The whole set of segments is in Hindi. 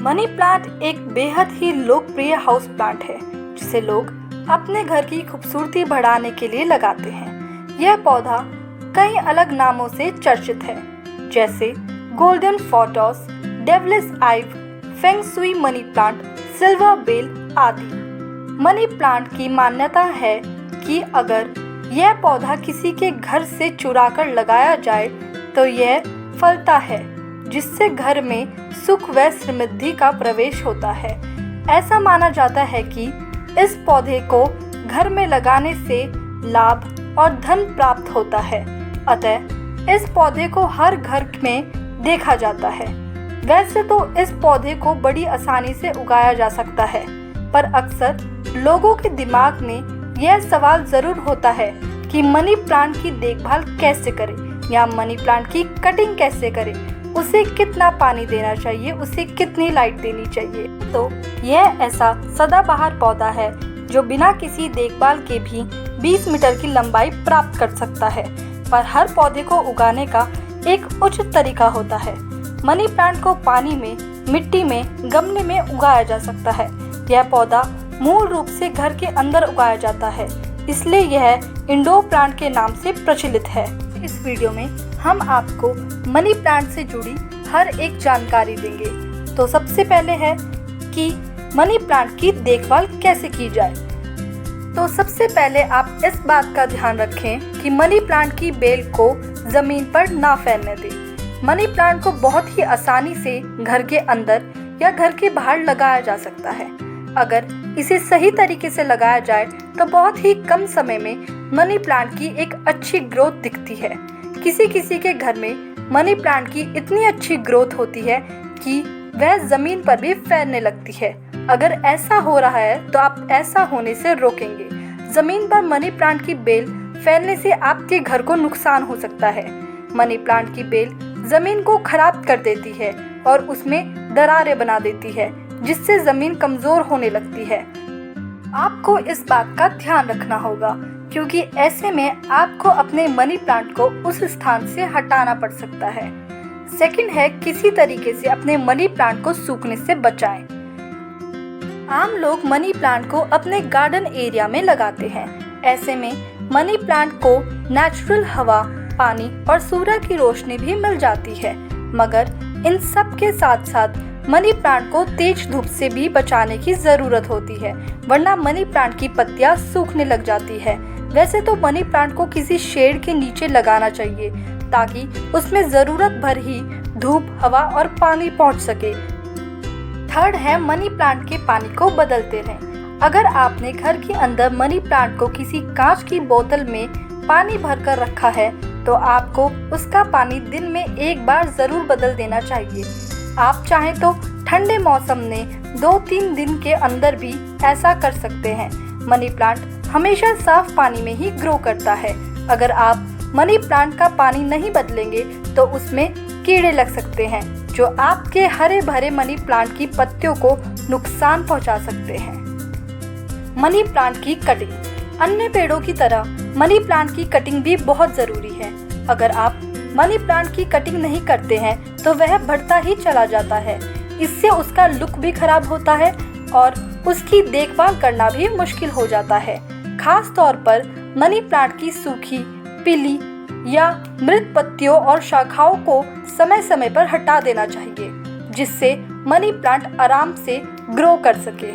मनी प्लांट एक बेहद ही लोकप्रिय हाउस प्लांट है जिसे लोग अपने घर की खूबसूरती बढ़ाने के लिए लगाते हैं। यह पौधा कई अलग नामों से चर्चित है, जैसे गोल्डन फोर्टॉस, devil's ivy, feng shui money plant, silver bell आदि। मनी प्लांट की मान्यता है कि अगर यह पौधा किसी के घर से चुराकर लगाया जाए तो यह फलता है, जिससे घर में सुख व समृद्धि का प्रवेश होता है। ऐसा माना जाता है कि इस पौधे को घर में लगाने से लाभ और धन प्राप्त होता है, अतः इस पौधे को हर घर में देखा जाता है। वैसे तो इस पौधे को बड़ी आसानी से उगाया जा सकता है, पर अक्सर लोगों के दिमाग में यह सवाल ज़रूर होता है कि मनी प्लांट की देखभाल कैसे करें या मनी प्लांट की कटिंग कैसे करें, उसे कितना पानी देना चाहिए, उसे कितनी लाइट देनी चाहिए। तो यह ऐसा सदाबहार पौधा है जो बिना किसी देखभाल के भी 20 मीटर की लंबाई प्राप्त कर सकता है, पर हर पौधे को उगाने का एक उचित तरीका होता है। मनी प्लांट को पानी में, मिट्टी में, गमले में उगाया जा सकता है। यह पौधा मूल रूप से घर के अंदर उगाया जाता है, इसलिए यह इंडोर प्लांट के नाम से प्रचलित है। इस वीडियो में हम आपको मनी प्लांट से जुड़ी हर एक जानकारी देंगे। तो सबसे पहले है कि मनी प्लांट की देखभाल कैसे की जाए। तो सबसे पहले आप इस बात का ध्यान रखें कि मनी प्लांट की बेल को ज़मीन पर ना फैलने दें। मनी प्लांट को बहुत ही आसानी से घर के अंदर या घर के बाहर लगाया जा सकता है। अगर इसे सही तरीके से लगाया जाए तो बहुत ही कम समय में मनी प्लांट की एक अच्छी ग्रोथ दिखती है। किसी किसी के घर में मनी प्लांट की इतनी अच्छी ग्रोथ होती है कि वह ज़मीन पर भी फैलने लगती है। अगर ऐसा हो रहा है तो आप ऐसा होने से रोकेंगे। ज़मीन पर मनी प्लांट की बेल फैलने से आपके घर को नुकसान हो सकता है। मनी प्लांट की बेल ज़मीन को खराब कर देती है और उसमें दरारें बना देती है, जिससे ज़मीन कमज़ोर होने लगती है। आपको इस बात का ध्यान रखना होगा, क्योंकि ऐसे में आपको अपने मनी प्लांट को उस स्थान से हटाना पड़ सकता है। सेकंड है, किसी तरीके से अपने मनी प्लांट को सूखने से बचाएं। आम लोग मनी प्लांट को अपने गार्डन एरिया में लगाते हैं। ऐसे में मनी प्लांट को नेचुरल हवा, पानी और सूर्य की रोशनी भी मिल जाती है, मगर इन सब के साथ साथ मनी प्लांट को तेज धूप से भी बचाने की ज़रूरत होती है, वरना मनी प्लांट की पत्तियां सूखने लग जाती है। वैसे तो मनी प्लांट को किसी शेड के नीचे लगाना चाहिए ताकि उसमें ज़रूरत भर ही धूप, हवा और पानी पहुंच सके। थर्ड है, मनी प्लांट के पानी को बदलते रहें। अगर आपने घर के अंदर मनी प्लांट को किसी कांच की बोतल में पानी भरकर रखा है तो आपको उसका पानी दिन में एक बार ज़रूर बदल देना चाहिए। आप चाहें तो ठंडे मौसम में 2-3 दिन के अंदर भी ऐसा कर सकते हैं। मनी प्लांट हमेशा साफ पानी में ही ग्रो करता है। अगर आप मनी प्लांट का पानी नहीं बदलेंगे तो उसमें कीड़े लग सकते हैं, जो आपके हरे भरे मनी प्लांट की पत्तियों को नुकसान पहुंचा सकते हैं। मनी प्लांट की कटिंग। अन्य पेड़ों की तरह मनी प्लांट की कटिंग भी बहुत ज़रूरी है। अगर आप मनी प्लांट की कटिंग नहीं करते हैं तो वह बढ़ता ही चला जाता है। इससे उसका लुक भी खराब होता है और उसकी देखभाल करना भी मुश्किल हो जाता है। खास तौर पर मनी प्लांट की सूखी, पीली या मृत पत्तियों और शाखाओं को समय समय पर हटा देना चाहिए, जिससे मनी प्लांट आराम से ग्रो कर सके।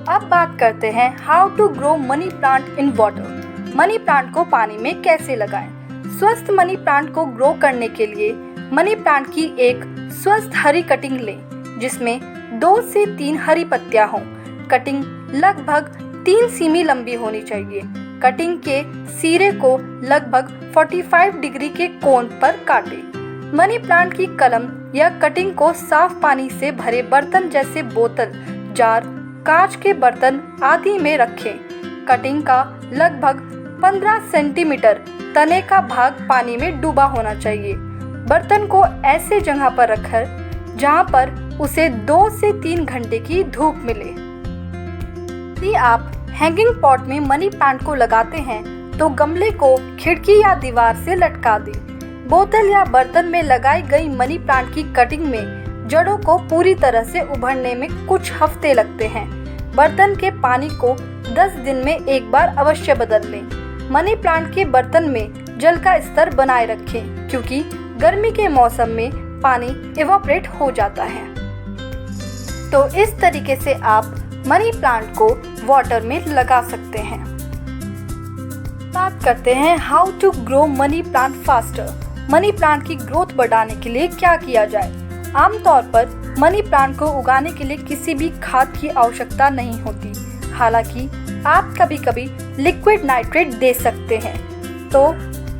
अब बात करते हैं how to grow money plant in water. Money plant को पानी में कैसे लगाएं। स्वस्थ मनी प्लांट को ग्रो करने के लिए मनी प्लांट की एक स्वस्थ हरी कटिंग लें, जिसमें 2 से 3 हरी पत्तियां हों। कटिंग लगभग 3 सेमी लंबी होनी चाहिए। कटिंग के सिरे को लगभग 45 डिग्री के कोण पर काटें। मनी प्लांट की कलम या कटिंग को साफ पानी से भरे बर्तन जैसे बोतल, जार, कांच के बर्तन आदि में रखें। कटिंग का लगभग 15 सेंटीमीटर तने का भाग पानी में डूबा होना चाहिए। बर्तन को ऐसे जगह पर रखें जहां पर उसे 2 से 3 घंटे की धूप मिले। यदि आप हैंगिंग पॉट में मनी प्लांट को लगाते हैं तो गमले को खिड़की या दीवार से लटका दें। बोतल या बर्तन में लगाई गई मनी प्लांट की कटिंग में जड़ों को पूरी तरह से उभरने में कुछ हफ्ते लगते हैं। बर्तन के पानी को 10 दिन में एक बार अवश्य बदल लें। मनी प्लांट के बर्तन में जल का स्तर बनाए रखें क्योंकि गर्मी के मौसम में पानी इवोपरेट हो जाता है। तो इस तरीके से आप मनी प्लांट को वाटर में लगा सकते हैं। बात करते हैं how to grow money plant faster. Money plant की ग्रोथ बढ़ाने के लिए क्या किया जाए। आमतौर पर मनी प्लांट को उगाने के लिए किसी भी खाद की आवश्यकता नहीं होती। हालांकि आप कभी कभी लिक्विड नाइट्रेट दे सकते हैं। तो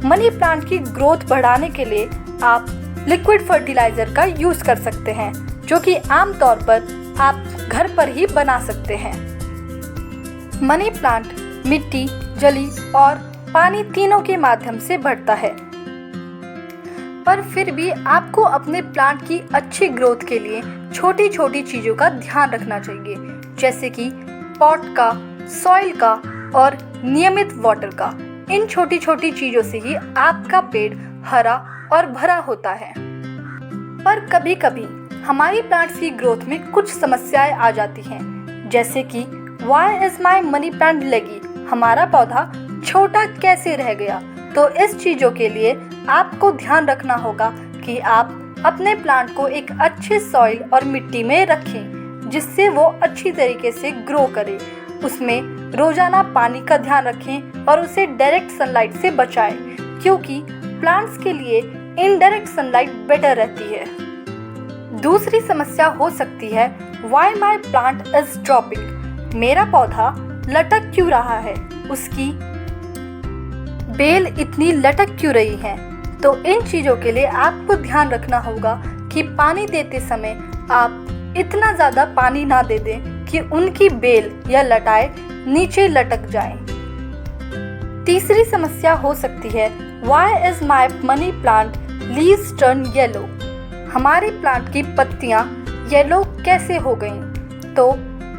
मनी प्लांट की ग्रोथ बढ़ाने के लिए आप लिक्विड फर्टिलाइजर का यूज़ कर सकते हैं, जो कि आमतौर पर आप घर पर ही बना सकते हैं। मनी प्लांट मिट्टी, जली और पानी तीनों के माध्यम से बढ़ता है, पर फिर भी आपको अपने प्लांट की अच्छी ग्रोथ के लिए छोटी छोटी चीज़ों का ध्यान रखना चाहिए, जैसे कि पॉट का, सॉइल का और नियमित वाटर का। इन छोटी छोटी चीज़ों से ही आपका पेड़ हरा और भरा होता है। पर कभी कभी हमारी प्लांट्स की ग्रोथ में कुछ समस्याएं आ जाती हैं, जैसे कि why is my money plant leggy, हमारा पौधा छोटा कैसे रह गया। तो इस चीज़ों के लिए आपको ध्यान रखना होगा कि आप अपने प्लांट को एक अच्छे सॉइल और मिट्टी में रखें, जिससे वो अच्छी तरीके से ग्रो करे। उसमें रोजाना पानी का ध्यान रखें और उसे डायरेक्ट सनलाइट से बचाएं, क्योंकि प्लांट्स के लिए इनडायरेक्ट सनलाइट बेटर रहती है। दूसरी समस्या हो सकती है why my plant is dropping, मेरा पौधा लटक क्यों रहा है, उसकी बेल इतनी लटक क्यों रही है। तो इन चीज़ों के लिए आपको ध्यान रखना होगा कि पानी देते समय आप इतना ज़्यादा पानी ना दे दें कि उनकी बेल या लटाएं नीचे लटक जाएं। तीसरी समस्या हो सकती है why is my money plant leaves turn yellow, हमारे प्लांट की पत्तियां येलो कैसे हो गईं। तो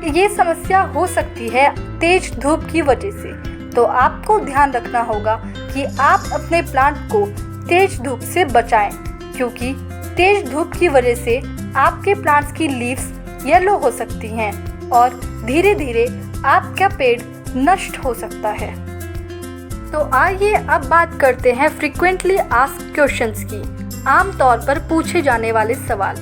ये समस्या हो सकती है तेज धूप की वजह से। तो आपको ध्यान रखना होगा कि आप अपने प्लांट को तेज धूप से बचाएं, क्योंकि तेज धूप की वजह से आपके प्लांट्स की लीव्स येलो हो सकती हैं और धीरे धीरे आपका पेड़ नष्ट हो सकता है। तो आइए अब बात करते हैं फ्रीक्वेंटली आस्क्ड क्वेश्चंस की, आमतौर पर पूछे जाने वाले सवाल।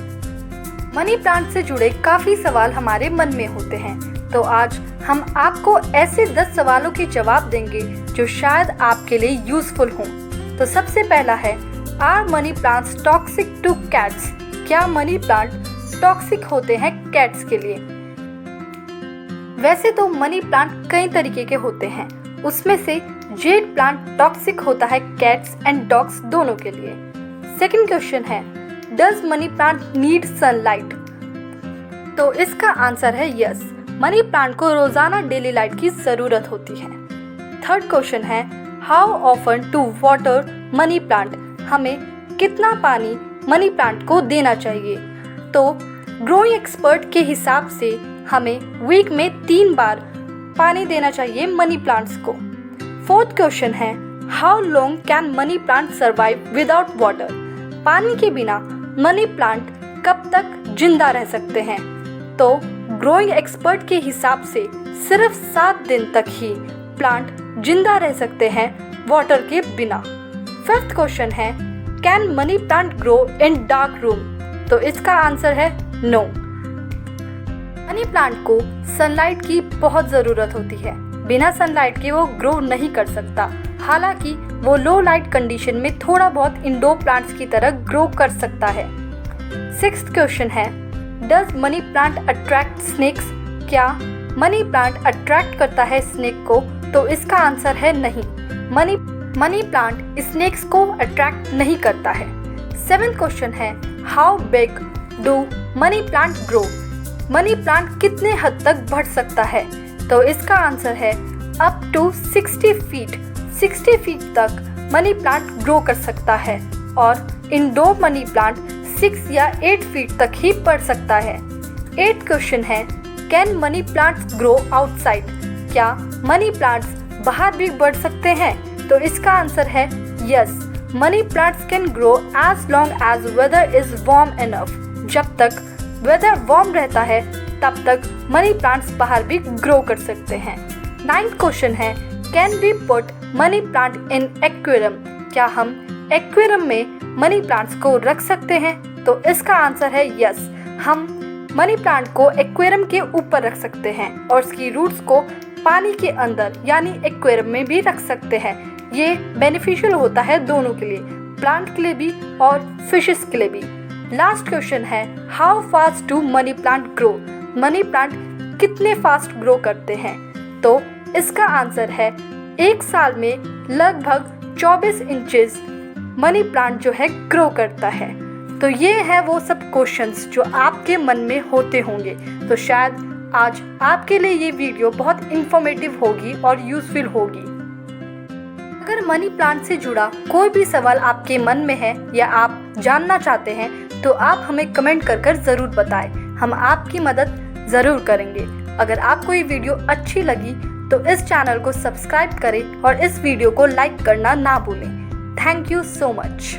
मनी प्लांट से जुड़े काफ़ी सवाल हमारे मन में होते हैं, तो आज हम आपको ऐसे 10 सवालों के जवाब देंगे जो शायद आपके लिए यूजफुल हों। तो सबसे पहला है, are money plants toxic to cats, क्या मनी प्लांट टॉक्सिक होते हैं कैट्स के लिए। वैसे तो मनी प्लांट कई तरीके के होते हैं, उसमें से जेड प्लांट टॉक्सिक होता है कैट्स एंड डॉग्स दोनों के लिए। सेकंड क्वेश्चन है, does money plant need sunlight, तो इसका आंसर है यस, मनी प्लांट को रोजाना डेली लाइट की ज़रूरत होती है। थर्ड क्वेश्चन है, how often to water money plant, हमें कितना पानी मनी प्लांट को देना चाहिए। तो ग्रोइंग एक्सपर्ट के हिसाब से हमें वीक में 3 बार पानी देना चाहिए मनी प्लांट्स को। फोर्थ क्वेश्चन है, how long can money plant survive without water, पानी के बिना मनी प्लांट कब तक जिंदा रह सकते हैं। तो ग्रोइंग एक्सपर्ट के हिसाब से सिर्फ 7 दिन तक ही प्लांट जिंदा रह सकते हैं वाटर के बिना। फिफ्थ क्वेश्चन है, can money plant grow in dark room, तो इसका आंसर है नो। मनी प्लांट को सनलाइट की बहुत ज़रूरत होती है, बिना सनलाइट के वो ग्रो नहीं कर सकता। हालांकि वो लो लाइट कंडीशन में थोड़ा बहुत इंडोर प्लांट्स की तरह ग्रो कर सकता है। सिक्स्थ क्वेश्चन है, does money plant attract snakes, क्या मनी प्लांट अट्रैक्ट करता है स्नेक को, तो इसका आंसर है नहीं, मनी प्लांट स्नेक्स को अट्रैक्ट नहीं करता है। सेवेंथ क्वेश्चन है, how big do money plant grow, money plant कितने हद तक बढ़ सकता है, तो इसका आंसर है अप टू 60 फीट, 60 फीट तक मनी प्लांट ग्रो कर सकता है और इंडोर मनी प्लांट 6 या 8 फीट तक ही बढ़ सकता है। 8th क्वेश्चन है, can money plants grow outside, क्या मनी प्लांट्स बाहर भी बढ़ सकते हैं, तो इसका आंसर है yes, money plants can grow as long as weather is warm enough, जब तक वेदर वार्म रहता है तब तक मनी प्लांट्स बाहर भी ग्रो कर सकते हैं। 9th क्वेश्चन है, can we put money plant in aquarium? क्या हम एक्वेरियम में मनी प्लांट्स को रख सकते हैं? तो इसका आंसर है यस, हम मनी प्लांट को एक्वेरियम के ऊपर रख सकते हैं और उसकी रूट्स को पानी के अंदर यानी एक्वेरियम में भी रख सकते हैं। ये बेनिफिशियल होता है दोनों के लिए, प्लांट के लिए भी और फिशेस के लिए भी। लास्ट क्वेश्चन है, how fast do money plant grow? Money plant कितने फास्ट ग्रो करते हैं? तो इसका आंसर है 1 साल में लगभग 24 इंचेस मनी प्लांट जो है ग्रो करता है। तो ये है वो सब क्वेश्चंस जो आपके मन में होते होंगे। तो शायद आज आपके लिए ये वीडियो बहुत इंफॉर्मेटिव होगी और यूजफुल होगी। अगर मनी प्लांट से जुड़ा कोई भी सवाल आपके मन में है या आप जानना चाहते हैं तो आप हमें कमेंट कर ज़रूर बताएं, हम आपकी मदद ज़रूर करेंगे। अगर आपको ये वीडियो अच्छी लगी तो इस चैनल को सब्सक्राइब करें और इस वीडियो को लाइक करना ना भूलें। Thank you so much.